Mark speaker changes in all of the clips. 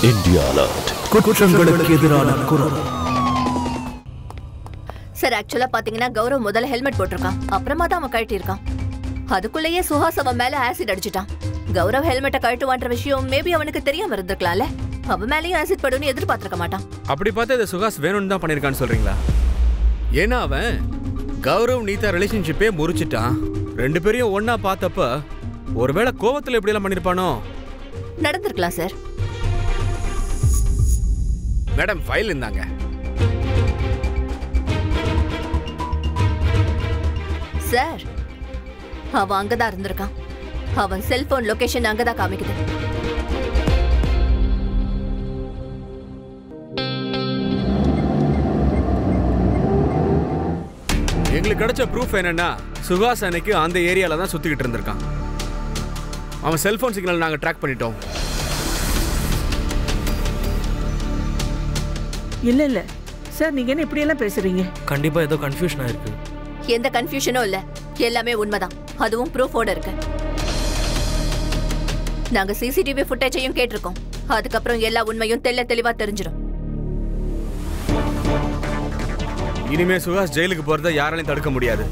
Speaker 1: India Alert. குற்றங்களுக்கு எதிரான குரல்.
Speaker 2: சார் ஆக்சுவலா பாத்தீங்கன்னா கௌரவ் முதல்ல ஹெல்மெட் போட்டிருக்கான், அப்புறமா தான் அவன் கழட்டி இருக்கான். அதுக்குள்ளேயே சுஹாஸ் அவன் மேல ஆசிட் அடிச்சிட்டான். கௌரவ் ஹெல்மெட்டை கழட்டுவான்ற விஷயம் மேபி அவனுக்கு தெரியாம இருந்திருக்கலாம்ல. அவன் மேலேயும் ஆசிட் படுன்னு எதிர்பார்த்திருக்க மாட்டான்.
Speaker 3: அப்படி பார்த்தா இதை சுஹாஸ் வேணும்னு தான் பண்ணிருக்கான்னு சொல்றீங்களா? ஏன்னா அவன் கௌரவ் நீதா ரிலேஷன்ஷிப்பே முறிச்சிட்டான். ரெண்டு பேரையும் ஒன்னா பார்த்தப்ப ஒருவேளை கோவத்துல எப்படி எல்லாம் பண்ணிருப்பானோ.
Speaker 2: நடந்திருக்கலாம் சார்.
Speaker 3: மேடம் ஃபைல் இருந்தாங்க.
Speaker 2: சார் அவன் அங்கதான் இருந்திருக்கான். அவன் செல்போன் லொகேஷன் அங்கதான் காமிக்குது.
Speaker 3: எங்களுக்கு கிடைச்ச ப்ரூஃப் என்னன்னா சுஹாஸ் அன்னைக்கு அந்த ஏரியால தான் சுத்திக்கிட்டு இருந்திருக்கான். அவன் செல்போன் சிக்னல் நாங்க ட்ராக் பண்ணிட்டோம்.
Speaker 4: இல்ல இல்ல சார், நீங்க என்ன இப்படி எல்லாம் பேசுறீங்க?
Speaker 5: கண்டிப்பா ஏதோ கன்ஃபியூஷன் ஆயிருக்கு.
Speaker 2: எந்த கன்ஃபியூஷனும் இல்ல, எல்லாமே உண்மைதான். அதுவும் ப்ரூஃபோட இருக்கு. நாங்க சிசிடிவி ஃபுட்டேஜையும் கேட்டிருக்கோம். அதுக்கப்புறம் எல்லா உண்மையும் தெளிவா தெரிஞ்சிடும்.
Speaker 3: இனிமே சுஹாஸ் ஜெயிலுக்கு போறத யாராலையும் தடுக்க முடியாது.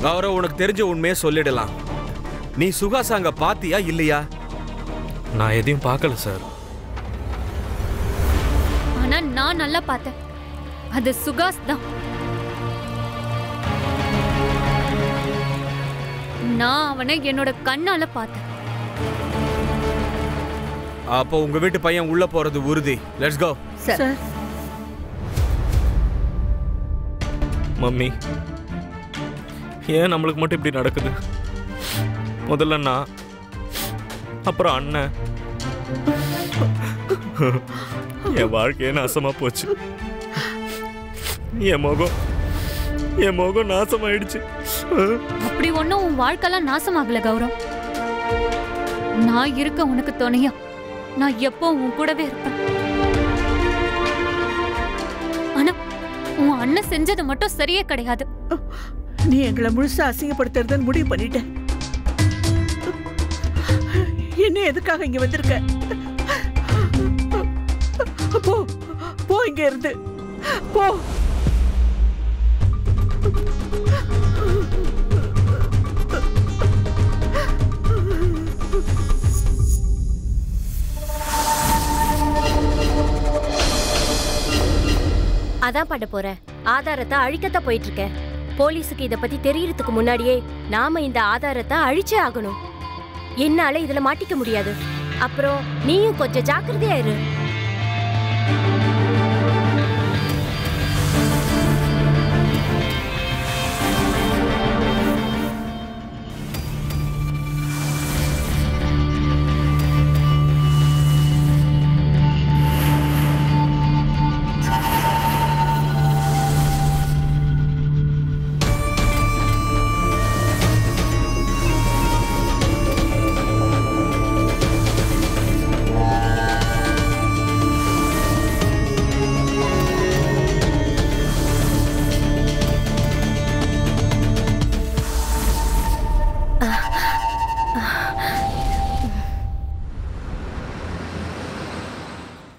Speaker 3: கௌரவ் உனக்கு தெரிஞ்ச உண்மையை சொல்லிடலாம். நீ சுஹாஸ் அங்க பாத்தியா இல்லையா?
Speaker 5: நான் எதையும் பார்க்கல சார்.
Speaker 6: ஆனா நான் நல்லா பார்த்தேன். அது சுஹாஸ் தான். நான் அவனை என்னோட கண்ணால பார்த்தேன்.
Speaker 3: அப்போ உங்க வீட்டு பையன் உள்ள போறது உறுதி. Let's go.
Speaker 2: சார்
Speaker 5: மம்மி, ஏன் நம்மளுக்கு மட்டும் இப்படி நடக்குது? முதல்ல நான், அப்புறம் அண்ணன். என் வாழ்க்கையே நாசமா போச்சு. என் முகம் நாசமாயிடுச்சு.
Speaker 6: அப்படி ஒன்னும் உன் வாழ்க்கைலாம் நாசமாகல கௌரவ். நான் இருக்க உனக்கு துணையா. நான் எப்போ உன் கூடவே இருப்பேன். ஆனா உன் அண்ணன் செஞ்சது மட்டும் சரியே கிடையாது.
Speaker 4: நீ எங்களை முழுசா அசிங்கப்படுத்துறதுன்னு முடிவு பண்ணிட்ட. என்ன எதுக்காக இங்க வந்திருக்க? போ போ, இங்க இருந்து போ.
Speaker 7: அதான் பண்ண போற. ஆதாரத்தை அழிக்கத்தான் போயிட்டு இருக்க. போலீஸுக்கு இத பத்தி தெரியறதுக்கு முன்னாடியே நாம இந்த ஆதாரத்தை அழிச்சே ஆகணும். என்னால இதுல மாட்டிக்க முடியாது. அப்புறம் நீயும் கொஞ்சம் ஜாக்கிரதையா இரு.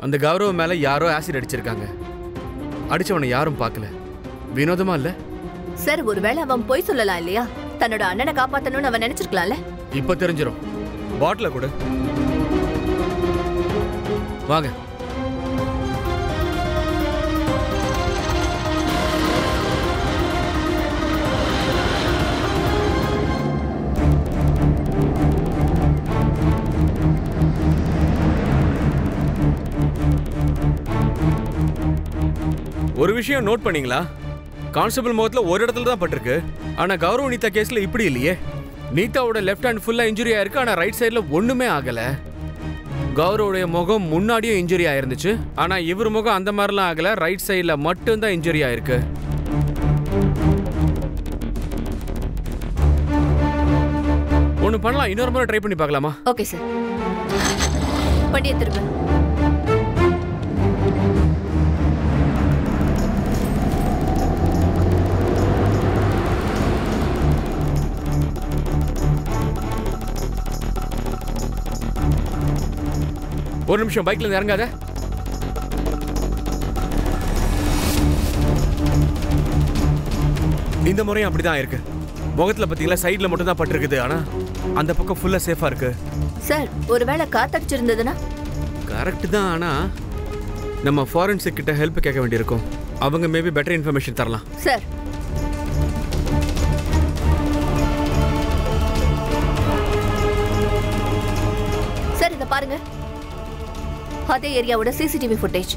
Speaker 3: அந்த கௌரவ மேல யாரோ ஆசிட் அடிச்சிருக்காங்க. அடிச்சவனை யாரும் பார்க்கல. வினோதமா இல்ல?
Speaker 2: சார் ஒருவேளை அவன் போய் சொல்லலாம் இல்லையா? தன்னோட அண்ணனை காப்பாத்தணும்னு அவன் நினைச்சிருக்கலாம்ல.
Speaker 3: இப்ப தெரிஞ்சிரும். பாட்டில கூட வாங்க. ஒரு விஷயம் நோட் பண்ணீங்களா? கான்ஸ்டபிள் முகத்துல ஒரு இடத்துல தான் பட்டிருக்கு. ஆனா கௌரவ் நீதா கேஸ்ல இப்படி இல்லையே. நீதாவோட லெஃப்ட் ஹேண்ட் ஃபுல்லா இன்ஜுரி ஆயிருக்கு. ஆனா ரைட் சைடுல ஒண்ணுமே ஆகல. கௌரவோட முகம் முன்னாடியே இன்ஜுரி ஆயிருந்துச்சு. ஆனா இவர் முகம் அந்த மாதிரிலாம் ஆகல. ரைட் சைடுல மட்டும் தான் இன்ஜுரி ஆயிருக்கு. ஒன்னு பண்ணலாம், இன்னொரு முறை ட்ரை பண்ணி பார்க்கலாமா?
Speaker 2: ஓகே சார், பண்ணிய திரும்ப.
Speaker 3: ஒரு நிமிஷம், பைக்ல இருந்து இறங்காத. இந்த முறையும் அப்படிதான் இருக்கு. முகத்துல பாத்தீங்களா சைடுல மட்டும் தான் பட்டிருக்குது, ஆனா அந்த பக்கம் ஃபுல்லா சேஃபா இருக்கு.
Speaker 2: சார், ஒருவேளை காத்தடிச்சிருந்ததுன்னா?
Speaker 3: கரெக்ட் தான், ஆனா நம்ம ஃபாரன்சிக் கிட்ட ஹெல்ப் கேட்க வேண்டியிருக்கும். அவங்க மேபி பெட்டர் இன்ஃபர்மேஷன் தரலாம்.
Speaker 2: சார், சார் இத பாருங்க. அதே ஏரியாவோட சிசிடிவி ஃபுட்டேஜ்.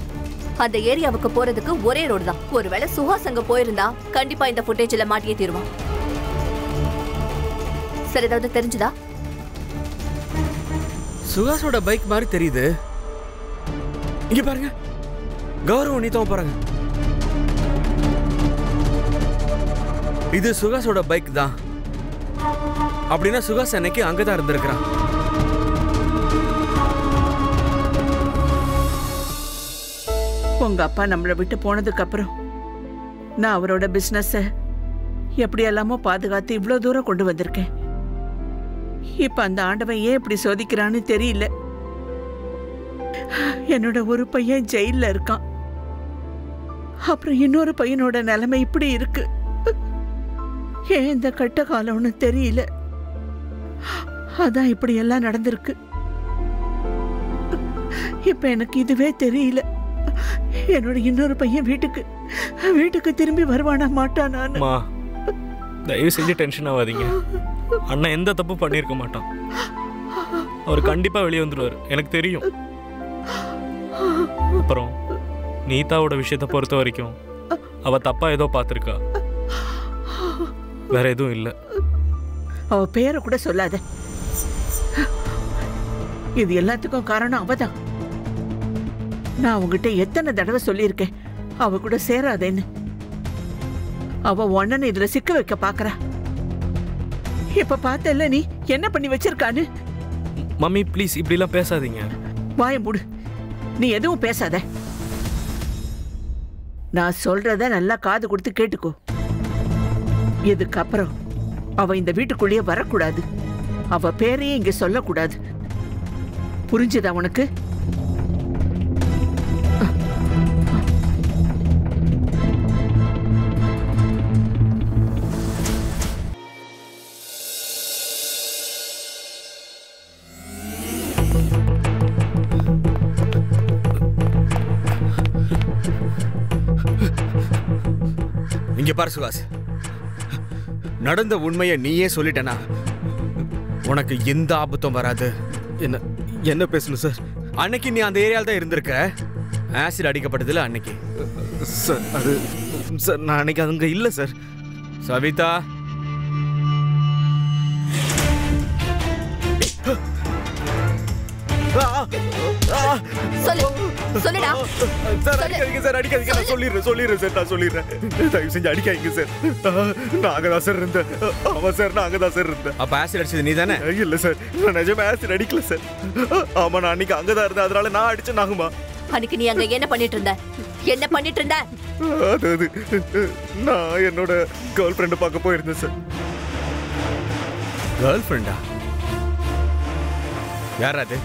Speaker 2: அந்த ஏரியாவுக்கு போறதுக்கு ஒரே ரோடு தான். ஒருவேளை சுஹாஸ் அங்க போயிருந்தா கண்டிப்பா இந்த ஃபுட்டேஜ்ல மாட்டியே தீருவான். சார், ஏதாவது தெரிஞ்சுதா?
Speaker 3: சுஹாஸோட பைக் மாதிரி தெரியுது. இங்க பாருங்க, கௌரவ நீதாவும் பாருங்க. இது சுஹாஸோட பைக் தான். அப்படின்னா சுஹாஸ் அன்னைக்கு அங்கதான் இருந்திருக்கிறான்.
Speaker 4: உங்க அப்பா நம்மளை விட்டு போனதுக்கு அப்புறம் நான் அவரோட பிசினஸ எப்படி எல்லாமோ பாதுகாத்து இவ்வளோ தூரம் கொண்டு வந்திருக்கேன். இப்ப அந்த ஆண்டவன் ஏன் இப்படி சோதிக்கிறான்னு தெரியல. என்னோட ஒரு பையன் ஜெயில இருக்கான். அப்புறம் இன்னொரு பையனோட நிலைமை இப்படி இருக்கு. ஏன் இந்த கட்ட காலம்னு தெரியல. அதான் இப்படி எல்லாம் நடந்திருக்கு. இப்ப எனக்கு இதுவே தெரியல. என்னோட இன்னொரு பையன் வீட்டுக்கு திரும்பி வருவானா மாட்டானான்னு.
Speaker 5: தயவு செஞ்சு டென்ஷன் ஆகாதீங்க. அண்ணன் எந்த தப்பு பண்ணியிருக்க மாட்டான். அவர் கண்டிப்பா வெளியே வந்துடுவார், எனக்கு தெரியும். அப்புறம் நீதாவோட விஷயத்தை பொறுத்த வரைக்கும் அவ தப்பா ஏதோ பார்த்துருக்கா, வேற எதுவும் இல்லை.
Speaker 4: அவ பேரை கூட சொல்லாத. இது எல்லாத்துக்கும் காரணம் அவதான். நான் அவங்கிட்ட எத்தனை தடவை சொல்லியிருக்கேன் அவ கூட சேராதேன்னு. அவ ஒன்னனை இதுல சிக்க வைக்க பாக்குறா. இப்ப பார்த்தல நீ என்ன பண்ணி வச்சிருக்கான்னு.
Speaker 5: மம்மி ப்ளீஸ் இப்படி எல்லாம் பேசாதீங்க.
Speaker 4: வாய மூடு, நீ எதுவும் பேசாத. நான் சொல்றத நல்லா காது கொடுத்து கேட்டுக்கோ. இதுக்கப்புறம் அவ இந்த வீட்டுக்குள்ளேயே வரக்கூடாது. அவ பேரையே இங்க சொல்லக்கூடாது. புரிஞ்சுதா உனக்கு?
Speaker 3: இங்க பாரு சுஹாஸ், நடந்த உண்மையை நீயே சொல்லிட்டனா உனக்கு எந்த ஆபத்தும் வராது. என்ன பேசணும் சார்? அன்னைக்கு நீ அந்த ஏரியால தான் இருந்திருக்க. ஆசிட் அடிக்கப்பட்டதுல அன்னைக்கு.
Speaker 5: சார் அது சார் நான் அன்னைக்கு அங்க இல்லை சார்.
Speaker 3: சவிதா,
Speaker 2: சொல்லுடா.
Speaker 3: சார் அடிக்காதீங்க சார், அடிக்காதீங்க. நான் சொல்லிடுறேன் சார், நான் சொல்லிடுறேன். தயவு செஞ்சு அடிக்காதீங்க சார். நான் அங்கதான் சார் இருந்தேன். ஆமா சார், நான் அங்கதான் சார் இருந்தேன். அப்ப ஆசிட் அடிச்சது நீ தானே? இல்ல சார், நான் நிஜமா ஆசிட் அடிக்கல சார். ஆமா, நான் அன்னைக்கு அங்கதான் இருந்தேன், அதனால நான் அடிச்சேன். ஆகுமா?
Speaker 2: அன்னைக்கு நீ அங்க என்ன பண்ணிட்டு இருந்த? என்ன பண்ணிட்டு இருந்த?
Speaker 3: அதாவது நான் என்னோட கேர்ள் ஃப்ரெண்ட் பார்க்க போயிருந்தேன் சார். கேர்ள் ஃப்ரெண்டா? யார் அது?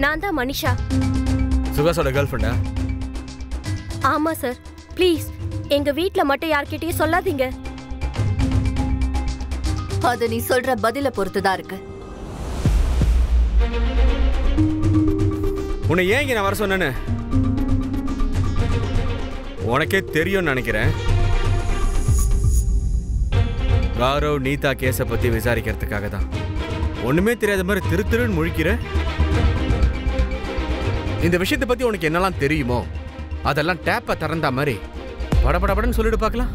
Speaker 7: நான் தான் மனிஷா.
Speaker 3: சுகாஸோட கேர்ள் ஃப்ரெண்டா?
Speaker 7: ஆமா சார். ப்ளீஸ் எங்க வீட்ல மட்டும் யார்கிட்டயும் சொல்லாதீங்க.
Speaker 2: அது நீ சொல்ற பதில பொறுத்துதான் இருக்கு.
Speaker 3: உன்னை ஏன் இங்க நான் வர சொன்னேன்னு உனக்கே தெரியும்னு நினைக்கிறேன். கௌரவ் நீதா கேஸை பத்தி விசாரிக்கிறதுக்காக தான். ஒண்ணுமே தெரியாத மாதிரி திருன்னு முழிக்கிற. இந்த விஷயத்தை பத்தி உனக்கு என்னெல்லாம் தெரியுமோ அதெல்லாம் டேப்ப திறந்தா மாதிரி படபடபடன்னு சொல்லிட்டு பார்க்கலாம்.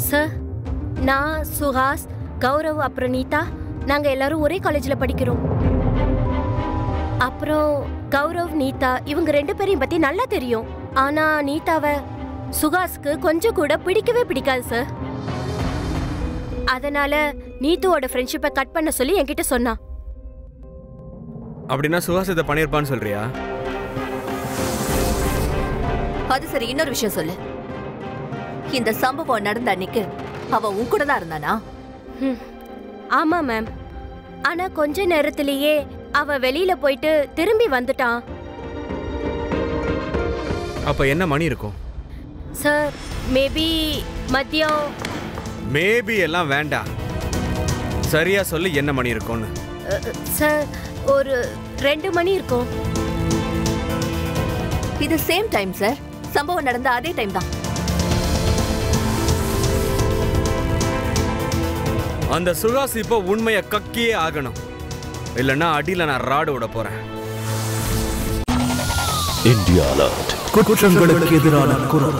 Speaker 7: சார், நான் சுஹாஸ், கௌரவ் அப்புறம் நீதா நாங்க எல்லாரும் ஒரே காலேஜ்ல படிக்கிறோம். அப்புறம் கௌரவ் நீதா இவங்க ரெண்டு பேரையும் பத்தி நல்லா தெரியும். ஆனா நீதாவை சுகாஸ்க்கு கொஞ்சம் கூட பிடிக்கவே பிடிக்காது சார். அதனால நீத்துவோட ஃப்ரெண்ட்ஷிப்பை கட் பண்ண சொல்லி என்கிட்ட சொன்னான்.
Speaker 3: அப்படின்னா சுஹாஸ் இதை பண்ணியிருப்பான்னு சொல்றியா?
Speaker 2: அது சரி, இன்னொரு விஷயம் சொல்லு. இந்த சம்பவம் நடந்த அன்னைக்கு அவ உன் கூட தான் இருந்தானா?
Speaker 7: ஆமா மேம். ஆனா கொஞ்ச நேரத்திலேயே அவ வெளியில போயிட்டு திரும்பி வந்துட்டான்.
Speaker 3: அப்ப என்ன மணி இருக்கும்
Speaker 7: சார்? மேபி மதியம்.
Speaker 3: மேபி எல்லாம் வேண்டாம், சரியா சொல்லு என்ன மணி இருக்கும்னு.
Speaker 7: சார் ஒரு 2 மணி இருக்கும்.
Speaker 2: இது சேம் டைம் சார். சம்பவம் நடந்த அதே டைம் தான்.
Speaker 3: அந்த சுகாஸ் இப்போ உண்மையை கக்கியே ஆகணும், இல்லைன்னா அடியில நான் ராடு விட போறேன்.
Speaker 1: India alert. குற்றங்களுக்கு எதிரான குரல்.